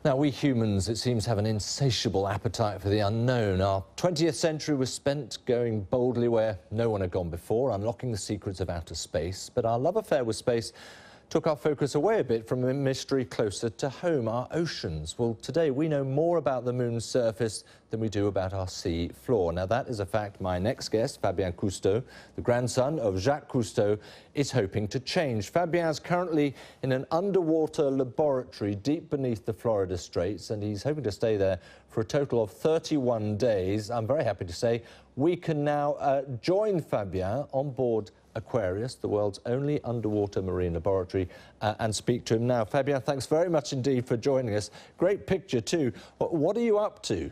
Now, we humans, it seems, have an insatiable appetite for the unknown. Our 20th century was spent going boldly where no one had gone before, unlocking the secrets of outer space. But our love affair with space took our focus away a bit from a mystery closer to home, our oceans. Well, today we know more about the moon's surface than we do about our sea floor. Now, that is a fact my next guest, Fabien Cousteau, the grandson of Jacques Cousteau, is hoping to change. Fabien is currently in an underwater laboratory deep beneath the Florida Straits, and he's hoping to stay there for a total of 31 days. I'm very happy to say we can now join Fabien on board Aquarius, the world's only underwater marine laboratory, and speak to him now. Fabien, thanks very much indeed for joining us. Great picture too. What are you up to?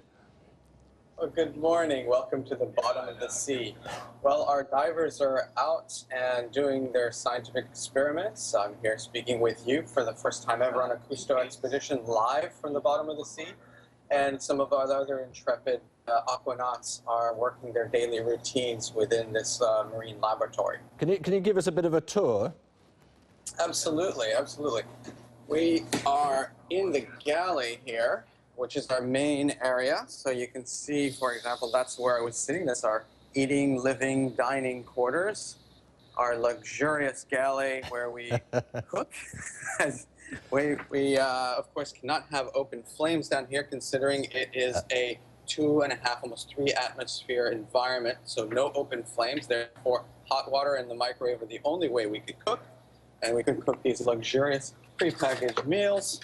Well, good morning. Welcome to the bottom of the sea. Well, our divers are out and doing their scientific experiments. I'm here speaking with you for the first time ever on a Cousteau expedition live from the bottom of the sea. And some of our other intrepid aquanauts are working their daily routines within this marine laboratory. Can you give us a bit of a tour? Absolutely, absolutely. We are in the galley here, which is our main area. So you can see, for example, that's where I was sitting. That's our eating, living, dining quarters. Our luxurious galley where we cook. We of course, cannot have open flames down here, considering it is a 2.5, almost 3 atmosphere environment. So no open flames. Therefore, hot water and the microwave are the only way we could cook. And we can cook these luxurious prepackaged meals.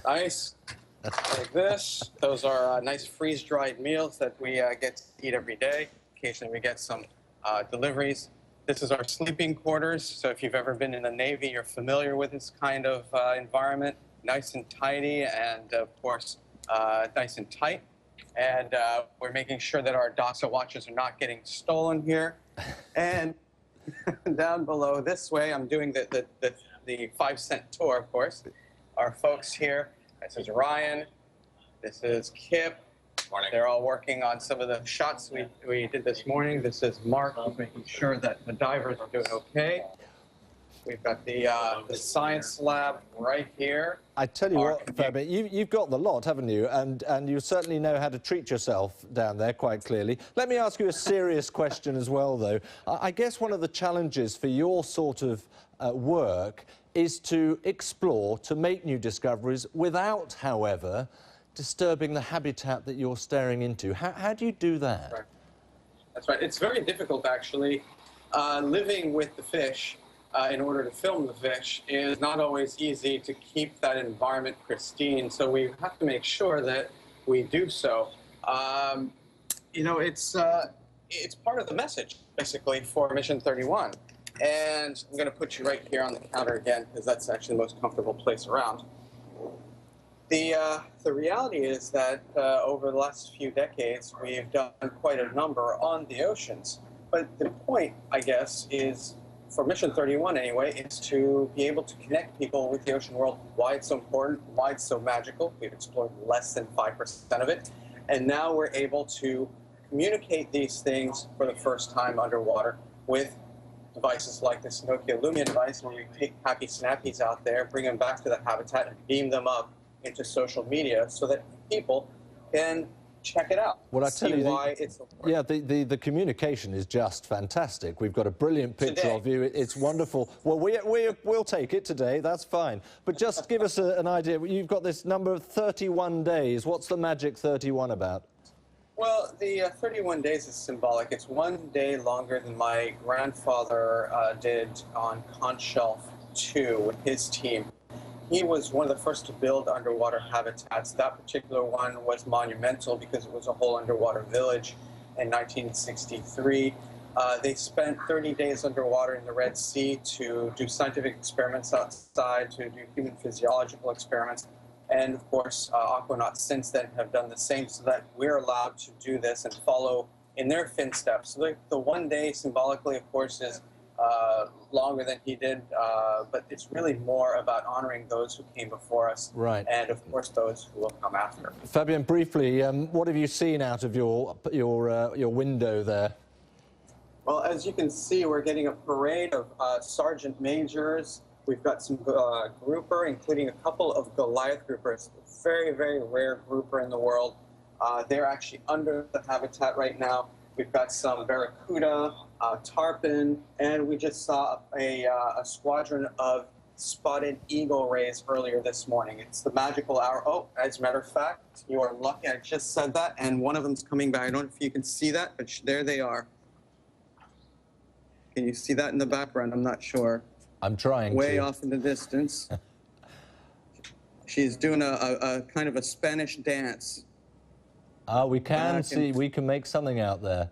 Nice, like this. Those are nice freeze-dried meals that we get to eat every day. Occasionally we get some deliveries. This is our sleeping quarters. So if you've ever been in the Navy, you're familiar with this kind of environment. Nice and tidy, and of course, nice and tight. And we're making sure that our doxa watches are not getting stolen here. And down below this way, I'm doing the 5-cent tour, of course. Our folks here, this is Ryan, this is Kip. Morning. They're all working on some of the shots we did this morning. This is Mark, who's making sure that the divers are doing okay. We've got the science lab right here. I tell you what, Fabien, you've got the lot, haven't you? And you certainly know how to treat yourself down there, quite clearly. Let me ask you a serious question as well, though. I guess one of the challenges for your sort of work is to explore, to make new discoveries without, however, disturbing the habitat that you're staring into. How do you do that? Right. That's right. It's very difficult, actually. Living with the fish in order to film the fish is not always easy to keep that environment pristine, so we have to make sure that we do so. You know, it's part of the message, basically, for Mission 31. And I'm going to put you right here on the counter again, because that's actually the most comfortable place around. The reality is that over the last few decades, we've done quite a number on the oceans. But the point, I guess, is, for Mission 31 anyway, is to be able to connect people with the ocean world, why it's so important, why it's so magical. We've explored less than 5% of it. And now we're able to communicate these things for the first time underwater with devices like this Nokia Lumia device, where we take happy snappies out there, bring them back to the habitat, and beam them up into social media so that people can check it out. Well, I tell you, why it's so important. Yeah, the communication is just fantastic. We've got a brilliant picture of you. It's wonderful. Well, we'll take it today. That's fine. But just give us an idea. You've got this number of 31 days. What's the magic 31 about? Well, the 31 days is symbolic. It's 1 day longer than my grandfather did on Conshelf Two with his team. He was one of the first to build underwater habitats. That particular one was monumental because it was a whole underwater village in 1963. They spent 30 days underwater in the Red Sea to do scientific experiments outside, to do human physiological experiments. And of course, aquanauts since then have done the same, so that we're allowed to do this and follow in their footsteps. So the 1 day symbolically, of course, is longer than he did, but it's really more about honoring those who came before us, right, and of course those who will come after. Fabien, briefly, what have you seen out of your window there? Well, as you can see, we're getting a parade of sergeant majors. We've got some grouper, including a couple of Goliath groupers. Very, very rare grouper in the world. They're actually under the habitat right now. We've got some barracuda, tarpon, and we just saw a squadron of spotted eagle rays earlier this morning. It's the magical hour. Oh, as a matter of fact, you are lucky. I just said that, and one of them's coming back. I don't know if you can see that, but there they are. Can you see that in the background? I'm not sure. I'm trying Way to. off in the distance. She's doing a kind of a Spanish dance. We can see, we can make something out there.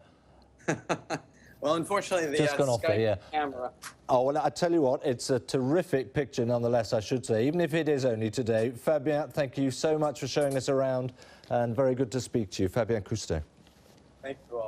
Well, unfortunately, the Just gone off there, yeah. camera. Oh, well, I tell you what, it's a terrific picture nonetheless, I should say, even if it is only today. Fabien, thank you so much for showing us around, and very good to speak to you. Fabien Cousteau. Thank you.